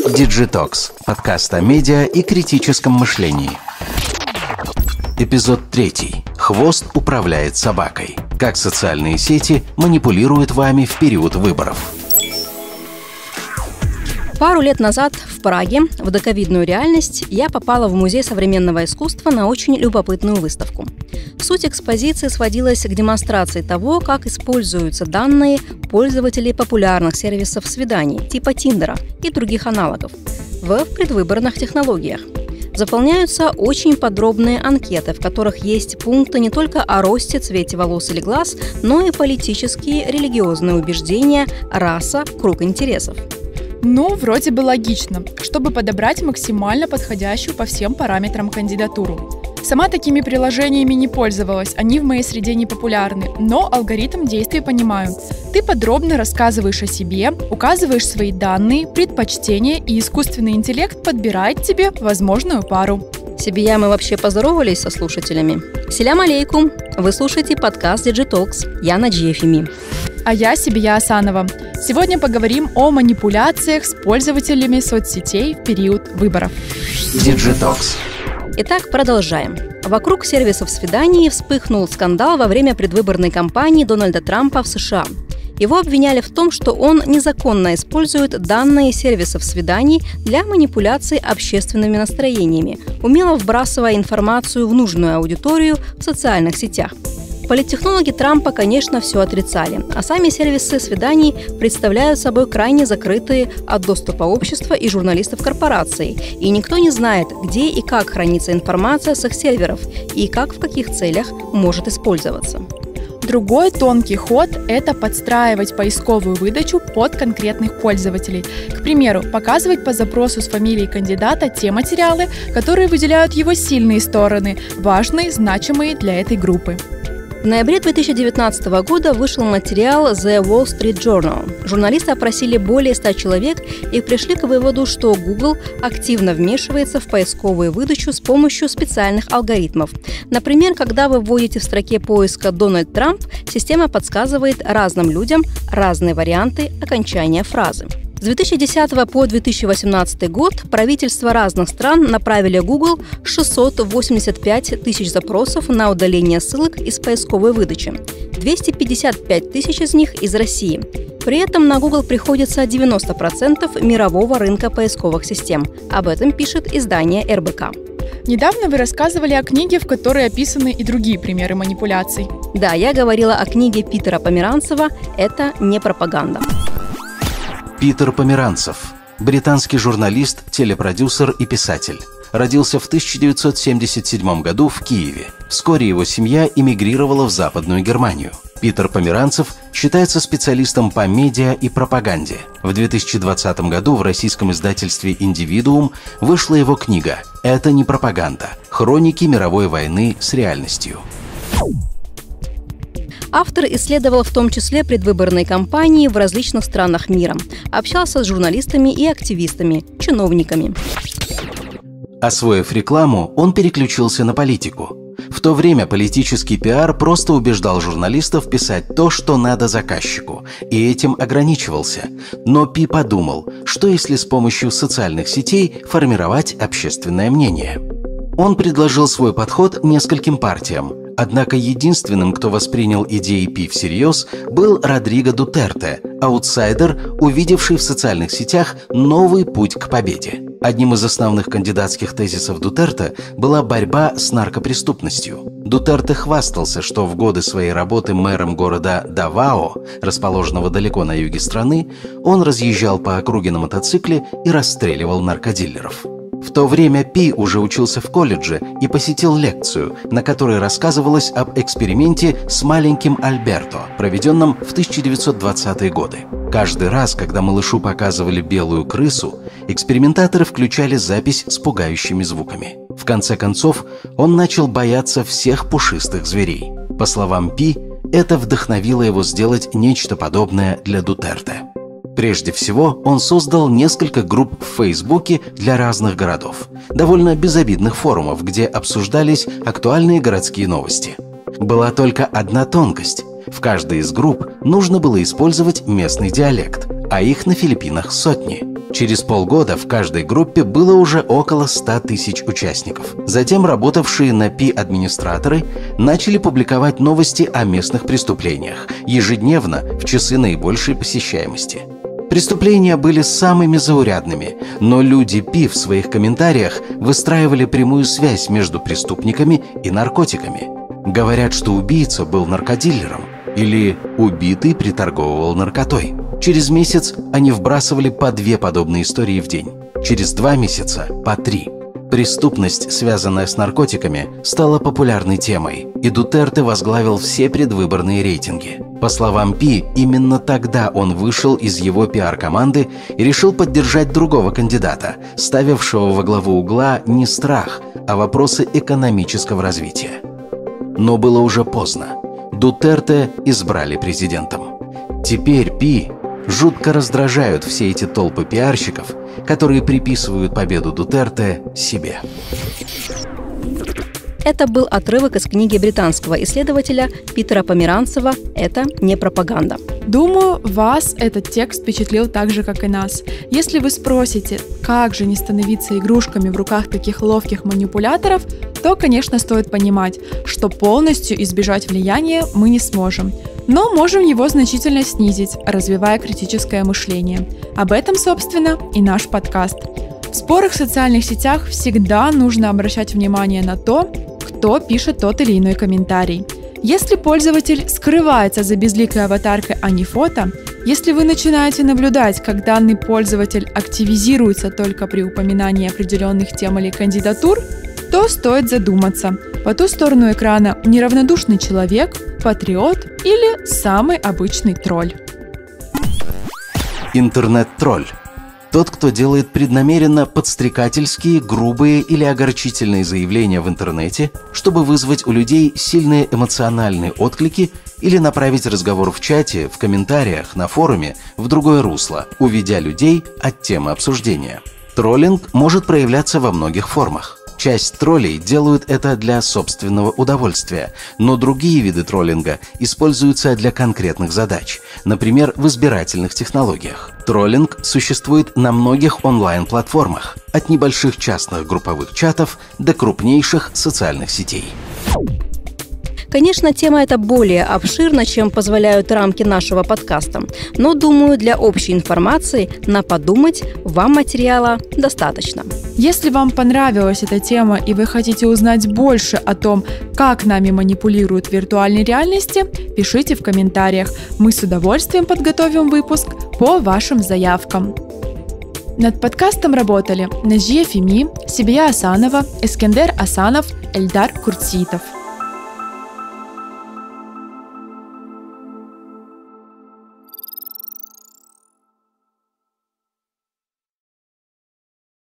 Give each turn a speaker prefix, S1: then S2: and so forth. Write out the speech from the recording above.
S1: Digitalks – подкаст о медиа и критическом мышлении. Эпизод 3. Хвост управляет собакой. Как социальные сети манипулируют вами в период выборов.
S2: Пару лет назад в Праге, в доковидную реальность, я попала в Музей современного искусства на очень любопытную выставку. Суть экспозиции сводилась к демонстрации того, как используются данные пользователей популярных сервисов свиданий, типа Тиндера и других аналогов, в предвыборных технологиях. Заполняются очень подробные анкеты, в которых есть пункты не только о росте, цвете волос или глаз, но и политические, религиозные убеждения, раса, круг интересов.
S3: Ну, вроде бы логично, чтобы подобрать максимально подходящую по всем параметрам кандидатуру. Сама такими приложениями не пользовалась, они в моей среде не популярны, но алгоритм действий понимаю. Ты подробно рассказываешь о себе, указываешь свои данные, предпочтения, и искусственный интеллект подбирает тебе возможную пару.
S2: Сибия, мы вообще поздоровались со слушателями. Селям алейкум! Вы слушаете подкаст Digitalks. Я Наджия Фими.
S3: А я Сибия Асанова. Сегодня поговорим о манипуляциях с пользователями соцсетей в период выборов.
S1: Digitalks.
S2: Итак, продолжаем. Вокруг сервисов свиданий вспыхнул скандал во время предвыборной кампании Дональда Трампа в США. Его обвиняли в том, что он незаконно использует данные сервисов свиданий для манипуляции общественными настроениями, умело вбрасывая информацию в нужную аудиторию в социальных сетях. Политтехнологи Трампа, конечно, все отрицали, а сами сервисы свиданий представляют собой крайне закрытые от доступа общества и журналистов корпорации, и никто не знает, где и как хранится информация с их серверов и как в каких целях может использоваться.
S3: Другой тонкий ход – это подстраивать поисковую выдачу под конкретных пользователей. К примеру, показывать по запросу с фамилией кандидата те материалы, которые выделяют его сильные стороны, важные, значимые для этой группы.
S2: В ноябре 2019 года вышел материал The Wall Street Journal. Журналисты опросили более 100 человек и пришли к выводу, что Google активно вмешивается в поисковую выдачу с помощью специальных алгоритмов. Например, когда вы вводите в строке поиска «Дональд Трамп», система подсказывает разным людям разные варианты окончания фразы. С 2010 по 2018 год правительства разных стран направили Google 685 тысяч запросов на удаление ссылок из поисковой выдачи. 255 тысяч из них из России. При этом на Google приходится 90% мирового рынка поисковых систем. Об этом пишет издание РБК.
S3: Недавно вы рассказывали о книге, в которой описаны и другие примеры манипуляций.
S2: Да, я говорила о книге Питера Померанцева «Это не пропаганда».
S1: Питер Померанцев – британский журналист, телепродюсер и писатель. Родился в 1977 году в Киеве. Вскоре его семья эмигрировала в Западную Германию. Питер Померанцев считается специалистом по медиа и пропаганде. В 2020 году в российском издательстве «Индивидуум» вышла его книга «Это не пропаганда. Хроники мировой войны с реальностью».
S2: Автор исследовал в том числе предвыборные кампании в различных странах мира, общался с журналистами и активистами, чиновниками.
S1: Освоив рекламу, он переключился на политику. В то время политический пиар просто убеждал журналистов писать то, что надо заказчику, и этим ограничивался. Но Пи подумал, что если с помощью социальных сетей формировать общественное мнение. Он предложил свой подход нескольким партиям. Однако единственным, кто воспринял идеи Пи всерьез, был Родриго Дутерте, аутсайдер, увидевший в социальных сетях новый путь к победе. Одним из основных кандидатских тезисов Дутерте была борьба с наркопреступностью. Дутерте хвастался, что в годы своей работы мэром города Давао, расположенного далеко на юге страны, он разъезжал по округе на мотоцикле и расстреливал наркодилеров. В то время Пи уже учился в колледже и посетил лекцию, на которой рассказывалось об эксперименте с маленьким Альберто, проведенном в 1920-е годы. Каждый раз, когда малышу показывали белую крысу, экспериментаторы включали запись с пугающими звуками. В конце концов, он начал бояться всех пушистых зверей. По словам Пи, это вдохновило его сделать нечто подобное для Дутерте. Прежде всего, он создал несколько групп в Фейсбуке для разных городов, довольно безобидных форумов, где обсуждались актуальные городские новости. Была только одна тонкость. В каждой из групп нужно было использовать местный диалект, а их на Филиппинах сотни. Через полгода в каждой группе было уже около 100 тысяч участников. Затем работавшие на Пи администраторы начали публиковать новости о местных преступлениях ежедневно в часы наибольшей посещаемости. Преступления были самыми заурядными, но люди Пи в своих комментариях выстраивали прямую связь между преступниками и наркотиками. Говорят, что убийца был наркодилером или убитый приторговывал наркотой. Через месяц они вбрасывали по 2 подобные истории в день. Через 2 месяца – по 3. Преступность, связанная с наркотиками, стала популярной темой, и Дутерте возглавил все предвыборные рейтинги. По словам Пи, именно тогда он вышел из его пиар-команды и решил поддержать другого кандидата, ставившего во главу угла не страх, а вопросы экономического развития. Но было уже поздно. Дутерте избрали президентом. Теперь Пи жутко раздражают все эти толпы пиарщиков, которые приписывают победу Дутерте себе.
S2: Это был отрывок из книги британского исследователя Питера Померанцева «Это не пропаганда».
S3: Думаю, вас этот текст впечатлил так же, как и нас. Если вы спросите, как же не становиться игрушками в руках таких ловких манипуляторов, то, конечно, стоит понимать, что полностью избежать влияния мы не сможем. Но можем его значительно снизить, развивая критическое мышление. Об этом, собственно, и наш подкаст. В спорах в социальных сетях всегда нужно обращать внимание на то, кто пишет тот или иной комментарий. Если пользователь скрывается за безликой аватаркой, а не фото, если вы начинаете наблюдать, как данный пользователь активизируется только при упоминании определенных тем или кандидатур, то стоит задуматься, по ту сторону экрана неравнодушный человек, патриот или самый обычный тролль.
S1: Интернет-тролль. Тот, кто делает преднамеренно подстрекательские, грубые или огорчительные заявления в интернете, чтобы вызвать у людей сильные эмоциональные отклики или направить разговор в чате, в комментариях, на форуме в другое русло, уведя людей от темы обсуждения. Троллинг может проявляться во многих формах. Часть троллей делают это для собственного удовольствия, но другие виды троллинга используются для конкретных задач, например, в избирательных технологиях. Троллинг существует на многих онлайн-платформах, от небольших частных групповых чатов до крупнейших социальных сетей.
S2: Конечно, тема эта более обширна, чем позволяют рамки нашего подкаста, но, думаю, для общей информации на подумать вам материала достаточно.
S3: Если вам понравилась эта тема и вы хотите узнать больше о том, как нами манипулируют в виртуальной реальности, пишите в комментариях. Мы с удовольствием подготовим выпуск по вашим заявкам. Над подкастом работали Назия Фими, Сибия Асанова, Эскендер Асанов, Эльдар Куртситов.